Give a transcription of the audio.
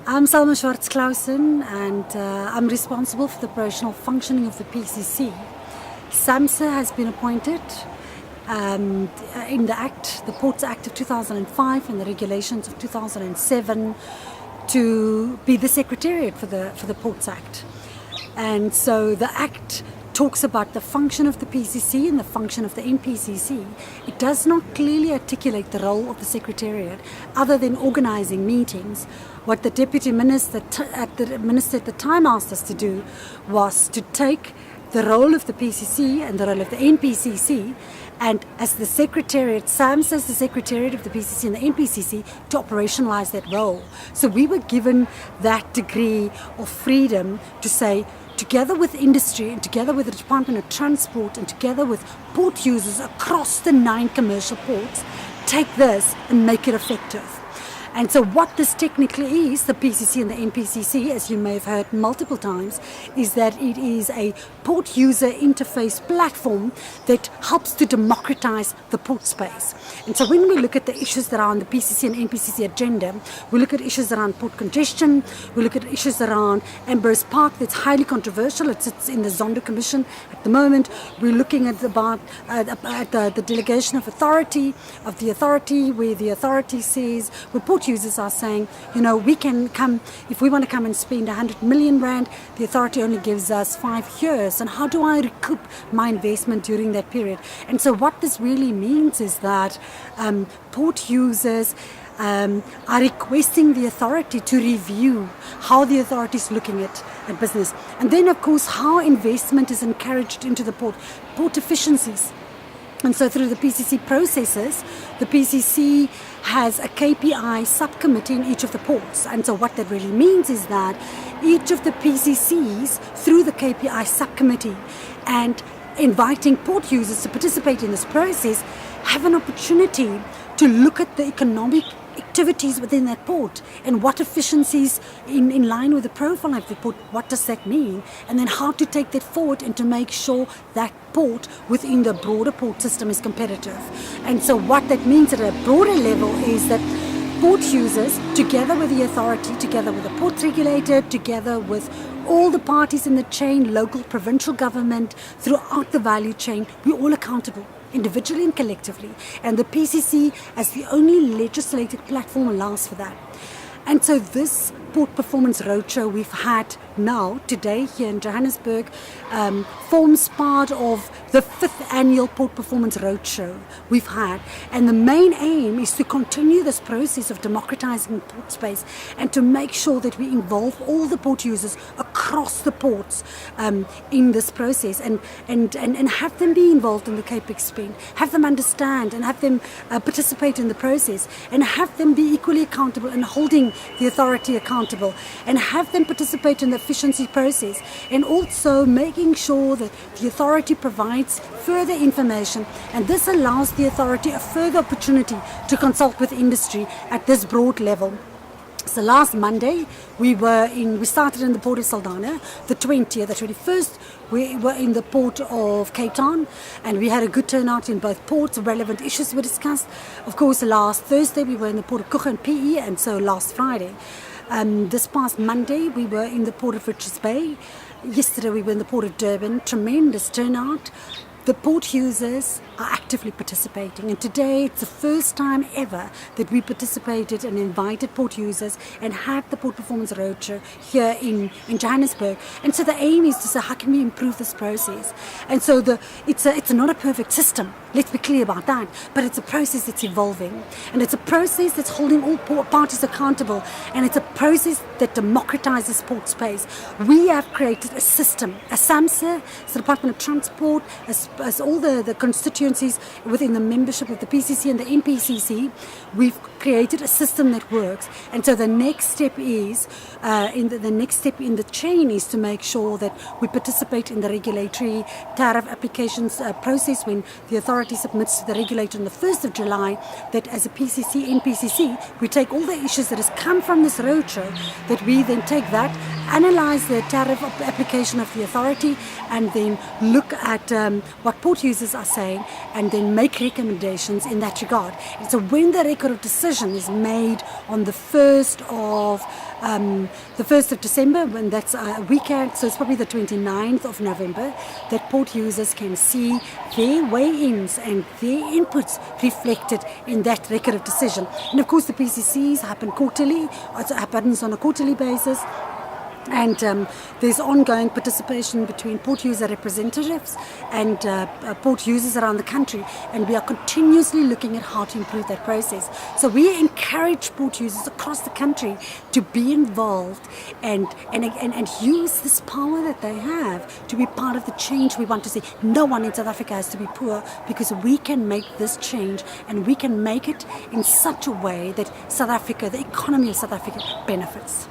I'm Salma Schwartz-Clausen, and I'm responsible for the operational functioning of the PCC. SAMSA has been appointed in the Act, the Ports Act of 2005 and the regulations of 2007 to be the Secretariat for the Ports Act. And so the Act talks about the function of the PCC and the function of the NPCC. It does not clearly articulate the role of the Secretariat other than organising meetings. What the Deputy Minister at the time asked us to do was to take the role of the PCC and the role of the NPCC, and as the Secretariat, SAMSA as the Secretariat of the PCC and the NPCC, to operationalise that role. So we were given that degree of freedom to say, together with industry and together with the Department of Transport and together with port users across the 9 commercial ports, take this and make it effective. And so what this technically is, the PCC and the NPCC, as you may have heard multiple times, is that it is a port user interface platform that helps to democratize the port space. And so when we look at the issues that are on the PCC and NPCC agenda, we look at issues around port congestion, we look at issues around Ambrose Park that's highly controversial. It sits in the Zondo Commission at the moment. We're looking at the delegation of the authority, where the authority says, where port users are saying, we can come, if we want to come and spend 100 million rand, the authority only gives us 5 years. And how do I recoup my investment during that period? And so what this really means is that port users are requesting the authority to review how the authority is looking at business. And then, of course, how investment is encouraged into the port efficiencies. And so through the PCC processes, the PCC has a KPI subcommittee in each of the ports. And so what that really means is that each of the PCCs, through the KPI subcommittee and inviting port users to participate in this process, have an opportunity to look at the economic activities within that port and what efficiencies in line with the profile of the port, what does that mean, and then how to take that forward and to make sure that port within the broader port system is competitive. And so what that means at a broader level is that port users, together with the authority, together with the port regulator, together with all the parties in the chain, local, provincial government, throughout the value chain, we're all accountable, individually and collectively. And the PCC, as the only legislated platform, allows for that. And so this Port Performance Roadshow we've had now, today, here in Johannesburg, forms part of the 5th annual Port Performance Roadshow we've had. And the main aim is to continue this process of democratizing port space and to make sure that we involve all the port users across the ports in this process and have them be involved in the CAPEX spend, have them understand and have them participate in the process, and have them be equally accountable and holding the authority accountable, and have them participate in the efficiency process, and also making sure that the authority provides further information, and this allows the authority a further opportunity to consult with industry at this broad level. So last Monday, we started in the port of Saldanha. The 20th, the 21st, we were in the port of Cape Town, and we had a good turnout in both ports. Relevant issues were discussed. Of course, last Thursday, we were in the port of Kucha and PE, and so last Friday. This past Monday, we were in the port of Richards Bay. Yesterday, we were in the port of Durban. Tremendous turnout. The port users are actively participating, and today it's the first time ever that we participated and invited port users and had the Port Performance Roadshow here in Johannesburg. And so the aim is to say, how can we improve this process? And so it's not a perfect system, let's be clear about that, but it's a process that's evolving, and it's a process that's holding all parties accountable, and it's a process that democratizes port space. We have created a system, as SAMSA, as the Department of Transport, as all the constituencies within the membership of the PCC and the NPCC, we've created a system that works. And so the next step is, the next step in the chain is to make sure that we participate in the regulatory tariff applications process when the authority submits to the regulator on the 1st of July, that as a PCC, NPCC, we take all the issues that has come from this roadshow, that we then take that, analyze the tariff application of the authority, and then look at what port users are saying, and then make recommendations in that regard. And so when the record of decision is made on the 1st of the 1st of December, when that's a weekend, so it's probably the 29th of November, that port users can see their weigh-ins and their inputs reflected in that record of decision. And of course the PCCs happen quarterly, it happens on a quarterly basis. And there's ongoing participation between port user representatives and port users around the country, and we are continuously looking at how to improve that process. So we encourage port users across the country to be involved and use this power that they have to be part of the change we want to see. No one in South Africa has to be poor, because we can make this change, and we can make it in such a way that South Africa, the economy of South Africa, benefits.